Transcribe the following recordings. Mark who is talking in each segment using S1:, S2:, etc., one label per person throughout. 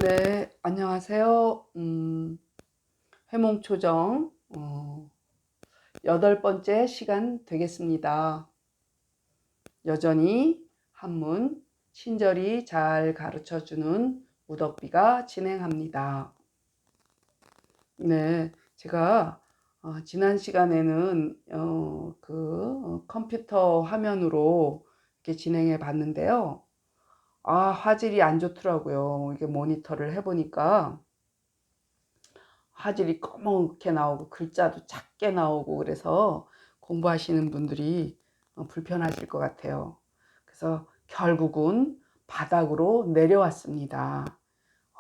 S1: 네, 안녕하세요. 회몽초정 여덟 번째 시간 되겠습니다. 여전히 한문 친절히 잘 가르쳐주는 우덕비가 진행합니다. 네, 제가 지난 시간에는 컴퓨터 화면으로 이렇게 진행해 봤는데요. 화질이 안 좋더라고요. 이게 모니터를 해보니까 화질이 꺼멓게 나오고 글자도 작게 나오고 그래서 공부하시는 분들이 불편하실 것 같아요. 그래서 결국은 바닥으로 내려왔습니다.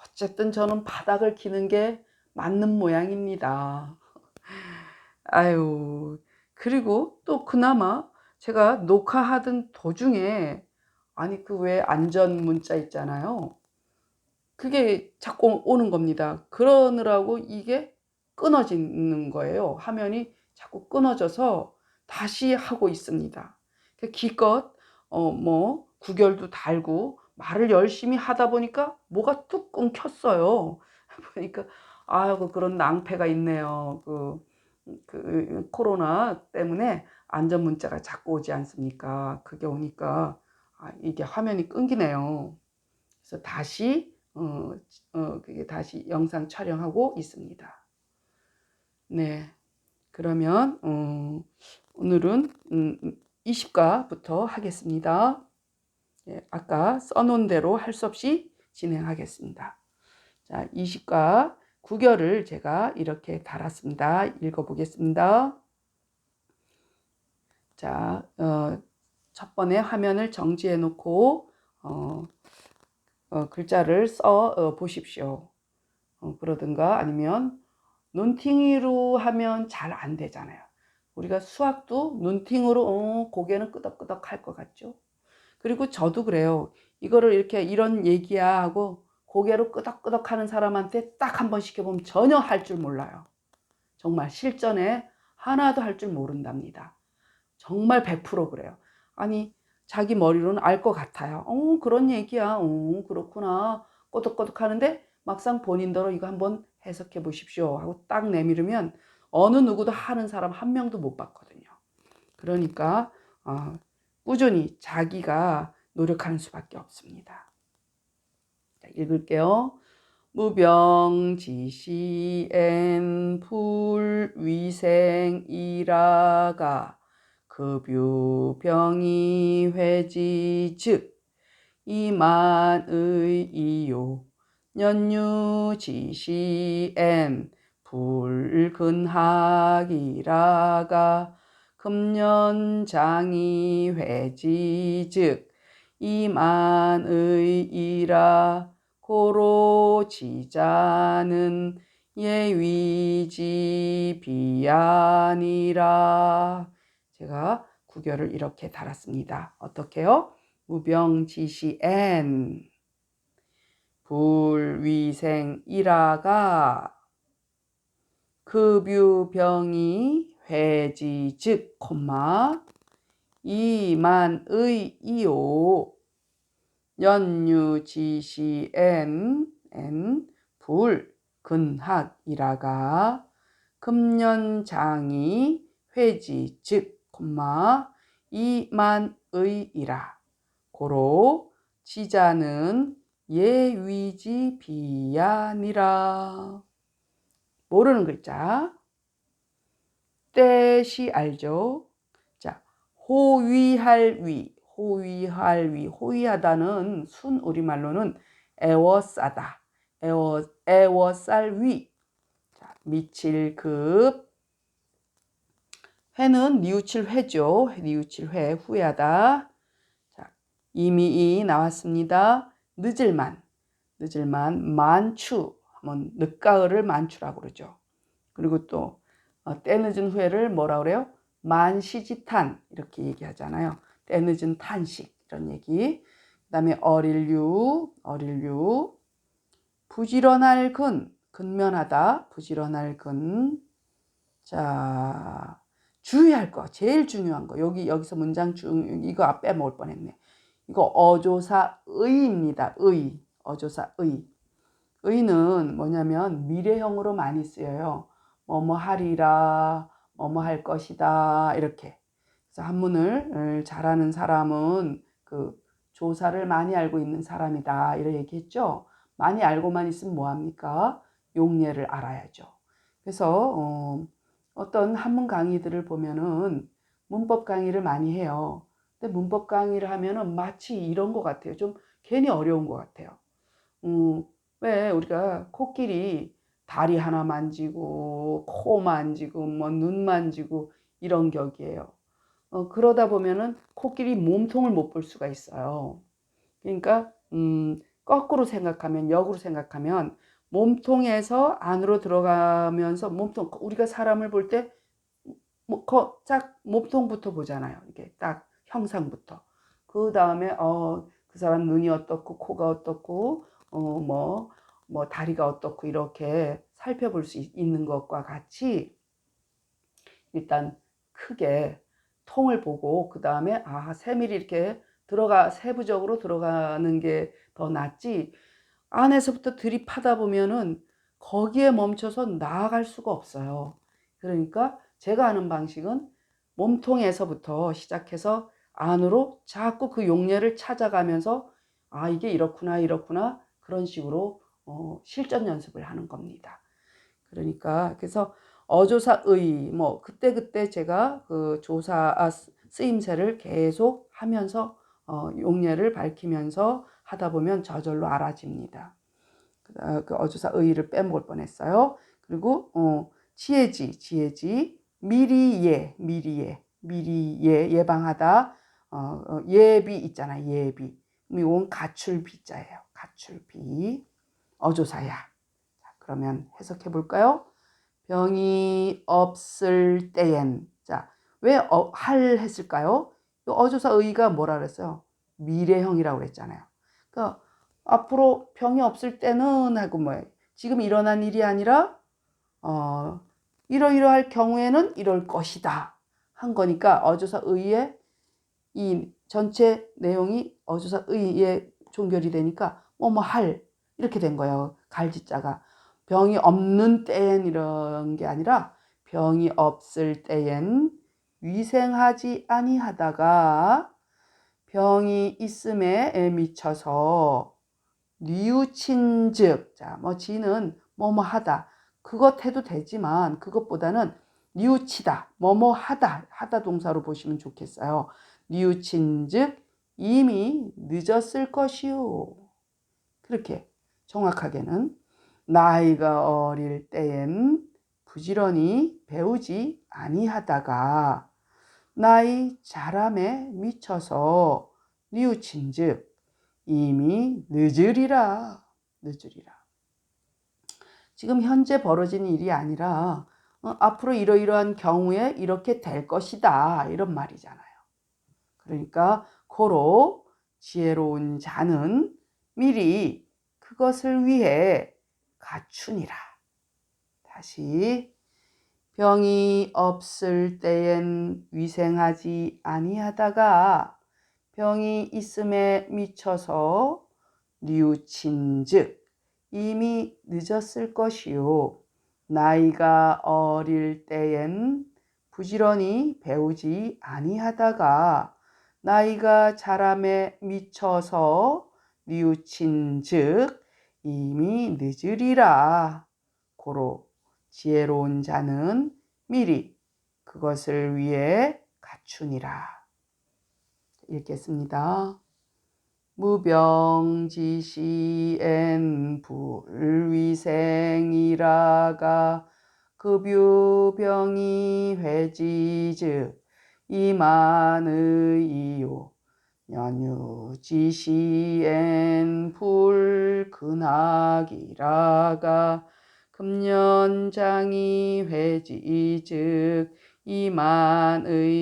S1: 어쨌든 저는 바닥을 기는 게 맞는 모양입니다. 아유, 그리고 또 그나마 제가 녹화하던 도중에 아니 그 왜 안전 문자 있잖아요. 그게 자꾸 오는 겁니다. 그러느라고 이게 끊어지는 거예요. 화면이 자꾸 끊어져서 다시 하고 있습니다. 기껏 구결도 달고 말을 열심히 하다 보니까 뭐가 뚝 끊겼어요. 보니까 아이고 그런 낭패가 있네요. 그 코로나 때문에 안전 문자가 자꾸 오지 않습니까? 그게 오니까 이게 화면이 끊기네요. 그래서 그게 다시 영상 촬영하고 있습니다. 네, 그러면 오늘은 20과부터 하겠습니다. 예, 아까 써놓은 대로 할 수 없이 진행하겠습니다. 자, 20과 구결을 제가 이렇게 달았습니다. 읽어보겠습니다. 자, 첫 번에 화면을 정지해 놓고 글자를 써 보십시오. 그러든가 아니면 눈팅으로 하면 잘 안 되잖아요. 우리가 수학도 눈팅으로 고개는 끄덕끄덕 할 것 같죠. 그리고 저도 그래요. 이거를 이렇게 이런 얘기야 하고 고개로 끄덕끄덕 하는 사람한테 딱 한 번 시켜보면 전혀 할 줄 몰라요. 정말 실전에 하나도 할 줄 모른답니다. 정말 100% 그래요. 아니 자기 머리로는 알 것 같아요. 그런 얘기야. 그렇구나. 꼬덕꼬덕 하는데 막상 본인대로 이거 한번 해석해 보십시오 하고 딱 내밀으면 어느 누구도 하는 사람 한 명도 못 봤거든요. 그러니까 꾸준히 자기가 노력하는 수밖에 없습니다. 자, 읽을게요. 무병지시엔 불위생이라가 급유병이 회지 즉 이만의 이요 연유지시엔 불근학이라가 금년장이 회지 즉 이만의 이라 고로 지자는 예위지 비아니라. 제가 구결을 이렇게 달았습니다. 어떻게요? 무병지시엔 불위생이라가 급유병이 회지 즉 이만의 이요 연유지시엔 불근학이라가 금년장이 회지 즉 이만의이라 고로 지자는 예위지 비야니라. 모르는 글자 떼시 알죠? 자, 호위할 위, 호위할 위, 호위하다는 순 우리말로는 애워싸다, 애워쌀 위. 자, 미칠 급, 회는 뉘우칠 회죠. 뉘우칠 회, 후회하다. 자, 이미 이 나왔습니다. 늦을만, 만추 하면 늦가을을 만추라고 그러죠. 그리고 또 때늦은 후회를 뭐라 그래요? 만시지탄 이렇게 얘기하잖아요. 때늦은 탄식 이런 얘기. 그다음에 어릴류 부지런할 근면하다 부지런할 근. 자, 주의할 거 제일 중요한 거 여기서 문장 이거 빼먹을 뻔했네. 이거 어조사 의입니다. 의 어조사 의. 의는 뭐냐면 미래형으로 많이 쓰여요. 뭐뭐 하리라, 뭐뭐 할 것이다 이렇게. 그래서 한문을 잘하는 사람은 그 조사를 많이 알고 있는 사람이다 이렇게 얘기했죠. 많이 알고만 있으면 뭐합니까? 용례를 알아야죠. 그래서 어떤 한문 강의들을 보면은 문법 강의를 많이 해요. 근데 문법 강의를 하면은 마치 이런 것 같아요. 좀 괜히 어려운 것 같아요. 왜 우리가 코끼리 다리 하나 만지고 코 만지고 뭐 눈 만지고 이런 격이에요. 그러다 보면은 코끼리 몸통을 못 볼 수가 있어요. 그러니까 거꾸로 생각하면 역으로 생각하면 몸통에서 안으로 들어가면서 몸통 우리가 사람을 볼 때 딱 몸통부터 보잖아요. 이게 딱 형상부터. 그 다음에 그 사람 눈이 어떻고 코가 어떻고 뭐 다리가 어떻고 이렇게 살펴볼 수 있는 것과 같이 일단 크게 통을 보고 그 다음에 세밀히 이렇게 세부적으로 들어가는 게 더 낫지 안에서부터 들이파다 보면은 거기에 멈춰서 나아갈 수가 없어요. 그러니까 제가 하는 방식은 몸통에서부터 시작해서 안으로 자꾸 그 용례를 찾아가면서 이게 이렇구나 이렇구나 그런 식으로 실전 연습을 하는 겁니다. 그러니까 그래서 어조사의 뭐 그때그때 제가 그 쓰임새를 계속 하면서 용례를 밝히면서 하다 보면 저절로 알아집니다. 그 어조사의를 빼먹을 뻔했어요. 그리고 지혜지 미리예 예방하다 예비 있잖아 예비 이건 가출비자예요. 가출비 어조사야. 그러면 해석해 볼까요? 병이 없을 때엔. 자, 왜 할 했을까요? 어조사 의가 뭐라 그랬어요? 미래형이라고 그랬잖아요. 그러니까 앞으로 병이 없을 때는 하고 뭐예요? 지금 일어난 일이 아니라 이러이러할 경우에는 이럴 것이다 한 거니까 어조사 의의 이 전체 내용이 어조사 의에 종결이 되니까 뭐뭐 할 이렇게 된 거예요. 갈지자가 병이 없는 때엔 이런 게 아니라 병이 없을 때엔 위생하지 아니하다가 병이 있음에 미쳐서 뉘우친즉 뭐 지는 뭐뭐 하다 그것 해도 되지만 그것보다는 뉘우치다 뭐뭐 하다 동사로 보시면 좋겠어요. 뉘우친즉 이미 늦었을 것이요. 그렇게 정확하게는 나이가 어릴 때엔 부지런히 배우지 아니하다가 나이 자람에 미쳐서 뉘우친즉 이미 늦으리라. 지금 현재 벌어진 일이 아니라 앞으로 이러이러한 경우에 이렇게 될 것이다 이런 말이잖아요. 그러니까 고로 지혜로운 자는 미리 그것을 위해 갖추니라. 다시 병이 없을 때엔 위생하지 아니하다가 병이 있음에 미쳐서 뉘우친즉 이미 늦었을 것이요. 나이가 어릴 때엔 부지런히 배우지 아니하다가 나이가 자람에 미쳐서 뉘우친즉 이미 늦으리라. 고로 지혜로운 자는 미리 그것을 위해 갖추니라. 읽겠습니다. 무병지시엔 불위생이라가 급유병이 회지즉 이만의요. 연유지시엔 불근학이라가 금년장이 회지즉 이만의리라.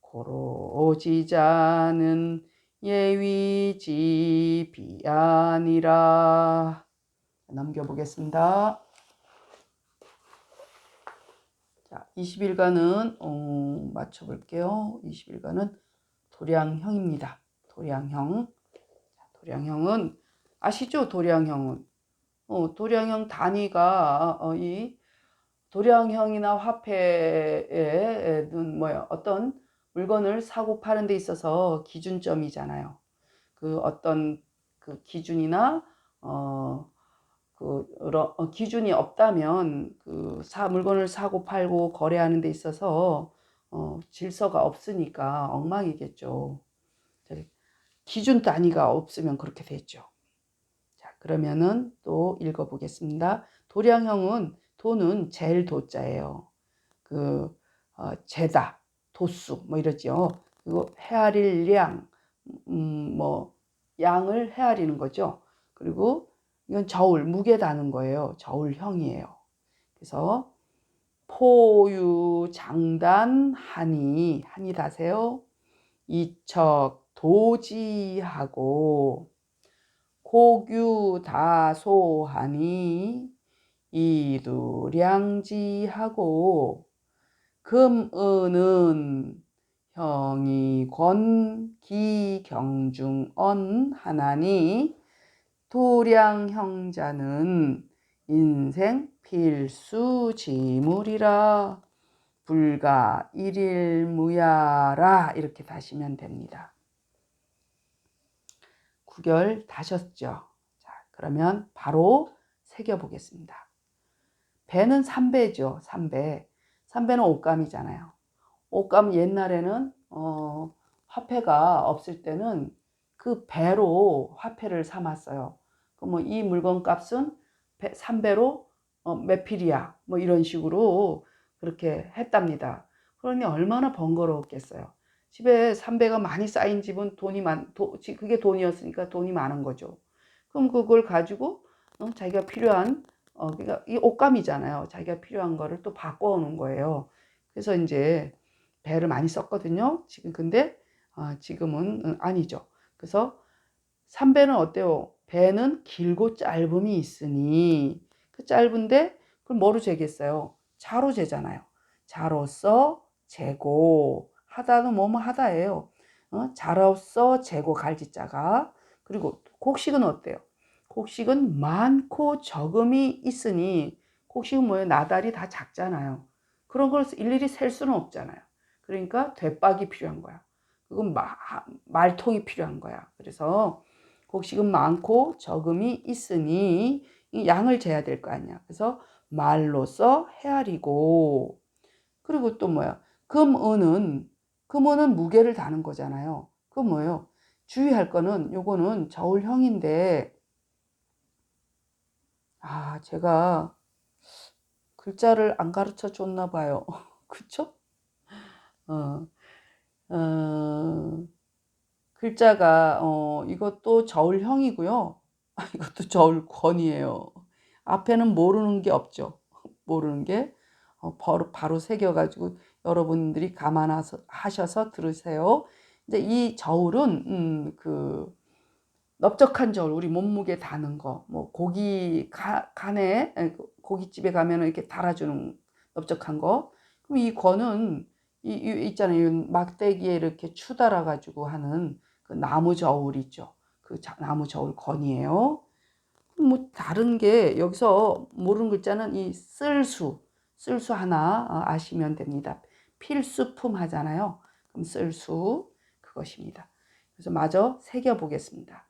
S1: 고로지자는 예위지비아니라. 넘겨보겠습니다. 자, 20일간은 맞춰볼게요. 20일간은 도량형입니다. 도량형. 도량형은 아시죠? 도량형은. 도량형 단위가 이 도량형이나 화폐에는 뭐야? 어떤 물건을 사고 파는 데 있어서 기준점이잖아요. 그 어떤 그 기준이나 기준이 없다면 그 물건을 사고 팔고 거래하는 데 있어서 질서가 없으니까 엉망이겠죠. 기준 단위가 없으면 그렇게 되죠. 자, 그러면은 또 읽어보겠습니다. 도량형은 도는 제일 도자예요. 재다, 도수 뭐 이러죠. 그리고 헤아릴 양, 뭐 양을 헤아리는 거죠. 그리고 이건 저울, 무게 다는 거예요. 저울형이에요. 그래서 포유 장단 한이 다세요. 이척 도지하고 고규 다소하니 이두량지하고 금은은 형이권 기경중언 하나니 도량형자는 인생 필수지물이라 불가 일일무야라 이렇게 다시면 됩니다. 구결 다셨죠? 자, 그러면 바로 새겨보겠습니다. 배는 삼배죠. 삼배. 삼배는 옷감이잖아요. 옷감 옛날에는 화폐가 없을 때는 그 배로 화폐를 삼았어요. 그럼 이 물건 값은 3배로 몇 필이야. 뭐 이런 식으로 그렇게 했답니다. 그러니 얼마나 번거로웠겠어요. 집에 3배가 많이 쌓인 집은 그게 돈이었으니까 돈이 많은 거죠. 그럼 그걸 가지고 자기가 필요한 그러니까 이 옷감이잖아요. 자기가 필요한 거를 또 바꿔오는 거예요. 그래서 이제 배를 많이 썼거든요. 지금 근데 지금은 아니죠. 그래서 3배는 어때요? 배는 길고 짧음이 있으니 그 짧은데 그걸 뭐로 재겠어요? 자로 재잖아요. 자로서 재고 하다는 뭐뭐 하다예요. 자로서 재고 갈지자가. 그리고 곡식은 어때요? 곡식은 많고 적음이 있으니 곡식은 뭐예요? 나달이 다 작잖아요. 그런 걸 일일이 셀 수는 없잖아요. 그러니까 되박이 필요한 거야. 그건 말통이 필요한 거야. 그래서 곡식은 많고 적음이 있으니 양을 재야 될 거 아니야. 그래서 말로써 헤아리고. 그리고 또 뭐야? 금은은 무게를 다는 거잖아요. 그 뭐예요? 주의할 거는 요거는 저울형인데 제가 글자를 안 가르쳐 줬나 봐요. 그쵸? 어, 어, 글자가 이것도 저울형이고요. 이것도 저울권이에요. 앞에는 모르는 게 없죠. 모르는 게 바로 새겨가지고 여러분들이 감안하셔서 들으세요. 이제 이 저울은 넓적한 저울, 우리 몸무게 다는 거, 뭐 간에 고깃집에 가면 이렇게 달아주는 넓적한 거. 그럼 이 권은 있잖아요. 막대기에 이렇게 추달아 가지고 하는 그 나무 저울 있죠. 나무 저울 권이에요. 뭐 다른 게 여기서 모르는 글자는 이 쓸수 하나 아시면 됩니다. 필수품 하잖아요. 그럼 쓸수 그것입니다. 그래서 마저 새겨 보겠습니다.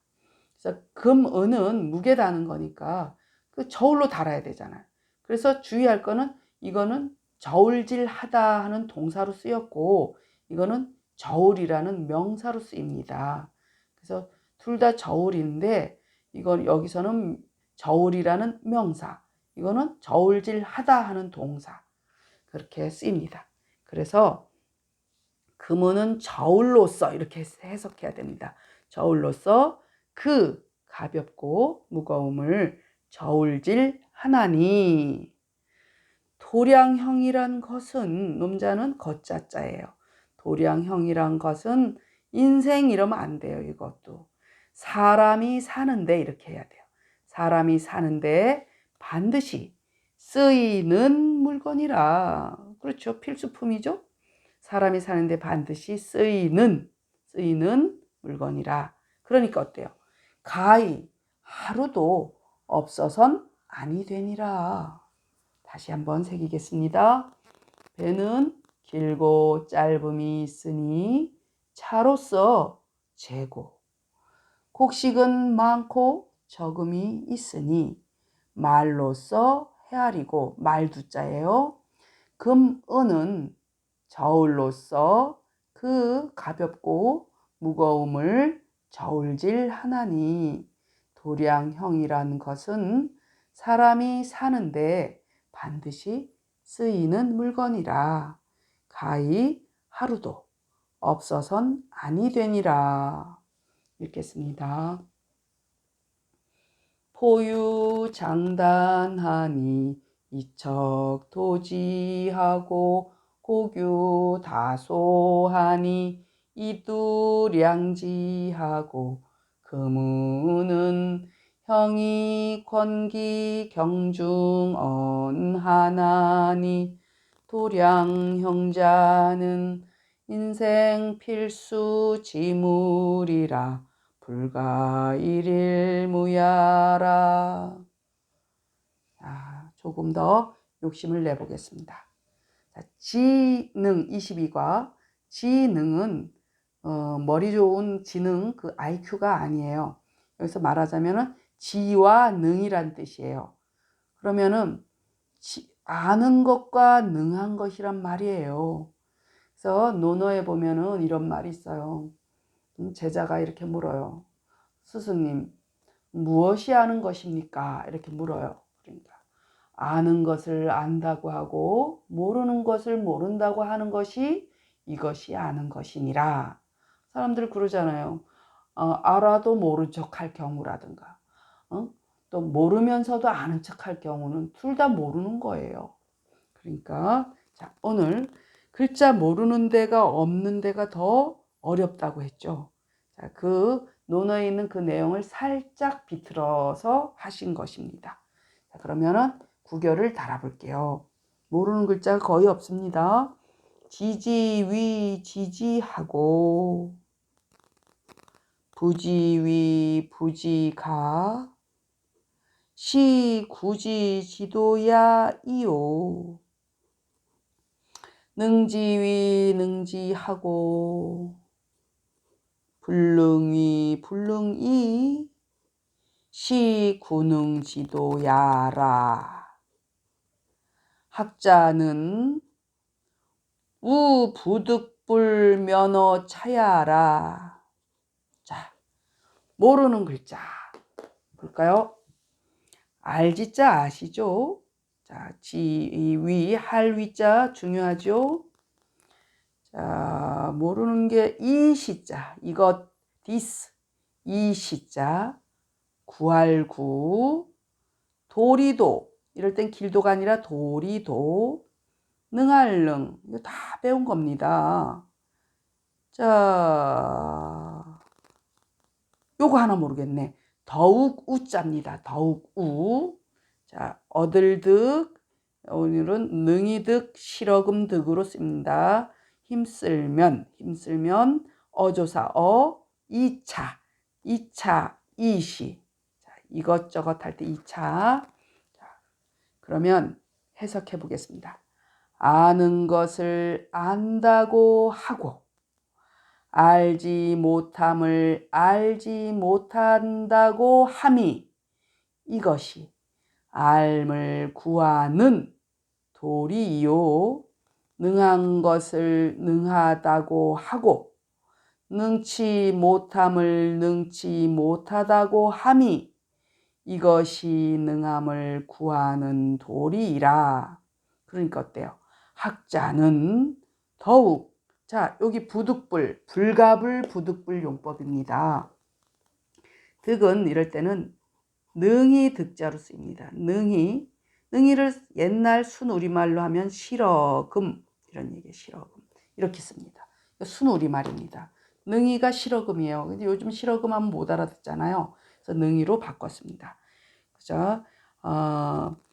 S1: 그래서 금은은 무게 다는 거니까 그 저울로 달아야 되잖아요. 그래서 주의할 거는 이거는 저울질 하다 하는 동사로 쓰였고 이거는 저울이라는 명사로 쓰입니다. 그래서 둘 다 저울인데 이건 여기서는 저울이라는 명사, 이거는 저울질 하다 하는 동사 그렇게 쓰입니다. 그래서 금은은 저울로서 이렇게 해석해야 됩니다. 저울로서 그 가볍고 무거움을 저울질 하나니. 도량형이란 것은 놈자는 거자자예요. 도량형이란 것은 인생 이러면 안 돼요. 이것도 사람이 사는데 이렇게 해야 돼요. 사람이 사는데 반드시 쓰이는 물건이라. 그렇죠. 필수품이죠. 사람이 사는데 반드시 쓰이는 물건이라. 그러니까 어때요? 가히 하루도 없어선 아니 되니라. 다시 한번 새기겠습니다. 배는 길고 짧음이 있으니 차로서 재고, 곡식은 많고 적음이 있으니 말로써 헤아리고, 말두자예요. 금은은 저울로써 그 가볍고 무거움을 저울질하나니, 도량형이란 것은 사람이 사는데 반드시 쓰이는 물건이라 가히 하루도 없어선 아니 되니라. 읽겠습니다. 포유장단하니 이척도지하고 고규다소하니 이두량지하고, 금은은 형이 권기 경중언하나니 도량형자는 인생 필수 지물이라 불가 일일무야라. 조금 더 욕심을 내보겠습니다. 지능 22과 지능은 머리 좋은 지능, 그 IQ가 아니에요. 여기서 말하자면은 지와 능이란 뜻이에요. 그러면은 아는 것과 능한 것이란 말이에요. 그래서 논어에 보면은 이런 말이 있어요. 제자가 이렇게 물어요. 스승님, 무엇이 아는 것입니까? 이렇게 물어요. 그러니까 아는 것을 안다고 하고 모르는 것을 모른다고 하는 것이 이것이 아는 것이니라. 사람들 그러잖아요. 알아도 모른 척할 경우라든가, 또 모르면서도 아는 척할 경우는 둘 다 모르는 거예요. 그러니까 자, 오늘 글자 모르는 데가 없는 데가 더 어렵다고 했죠. 자, 그 논어에 있는 그 내용을 살짝 비틀어서 하신 것입니다. 자, 그러면은 구결을 달아볼게요. 모르는 글자가 거의 없습니다. 지지위 지지하고, 부지위 부지가, 시 구지 지도야 이요, 능지위 능지하고, 불능위 불능이, 시 구능지도야라. 학자는 우부득불 면허 차야라. 자, 모르는 글자 볼까요? 알지자 아시죠? 자, 지위 할위자 중요하죠? 자, 모르는 게 이시자, 이것 디스, 이시자, 구할구, 도리도, 이럴 땐 길도가 아니라 도리도, 능할능, 이거 다 배운 겁니다. 자, 요거 하나 모르겠네. 더욱 우자입니다. 더욱 우. 자, 얻을득, 오늘은 능이득, 실어금득으로 씁니다. 힘쓸면 어조사 이차 이시. 자, 이것저것 할 때 이차. 자, 그러면 해석해 보겠습니다. 아는 것을 안다고 하고 알지 못함을 알지 못한다고 함이, 이것이 알을 구하는 도리요. 능한 것을 능하다고 하고 능치 못함을 능치 못하다고 함이, 이것이 능함을 구하는 도리이라. 그러니까 어때요? 학자는 더욱, 자, 여기 부득불, 불가불 부득불 용법입니다. 득은 이럴 때는 능이 득자로 쓰입니다. 능이를 옛날 순우리말로 하면 실어금, 이런 얘기예요. 실어금 이렇게 씁니다. 순우리말입니다. 능이가 실어금이에요. 근데 요즘 실어금 하면 못 알아듣잖아요. 그래서 능이로 바꿨습니다. 그죠?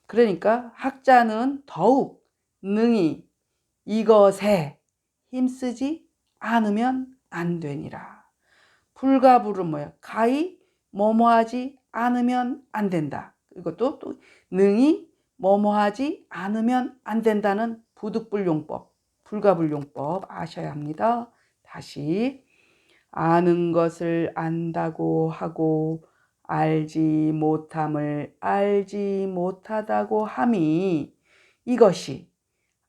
S1: 그러니까 학자는 더욱 능히 이것에 힘쓰지 않으면 안 되니라. 불가불은 뭐예요? 가히 뭐뭐하지 않으면 안 된다. 이것도 또 능히 뭐뭐하지 않으면 안 된다는 부득불용법, 불가불용법 아셔야 합니다. 다시 아는 것을 안다고 하고 알지 못함을 알지 못하다고 함이 이것이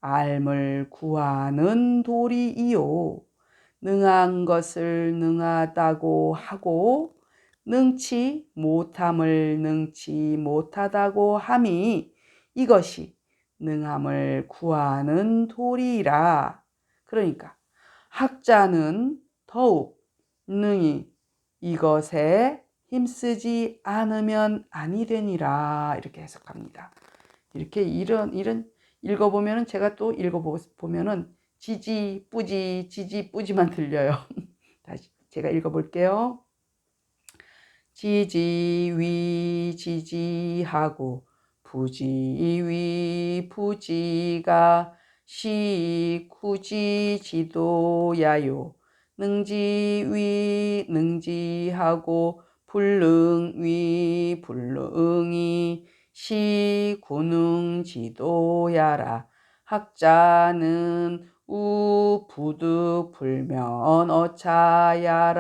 S1: 알을 구하는 도리이요. 능한 것을 능하다고 하고 능치 못함을 능치 못하다고 함이 이것이 능함을 구하는 도리이라. 그러니까 학자는 더욱 능히 이것에 힘쓰지 않으면 아니 되니라. 이렇게 해석합니다. 이렇게 이런 읽어보면은 제가 또 읽어보면은 지지뿌지만 들려요. 다시 제가 읽어볼게요. 지지위 지지하고 부지위 부지가 시구지 지도야요. 능지위 능지하고 불능위 불능이 시구능 지도야라. 학자는 우부득 불면 어차야라.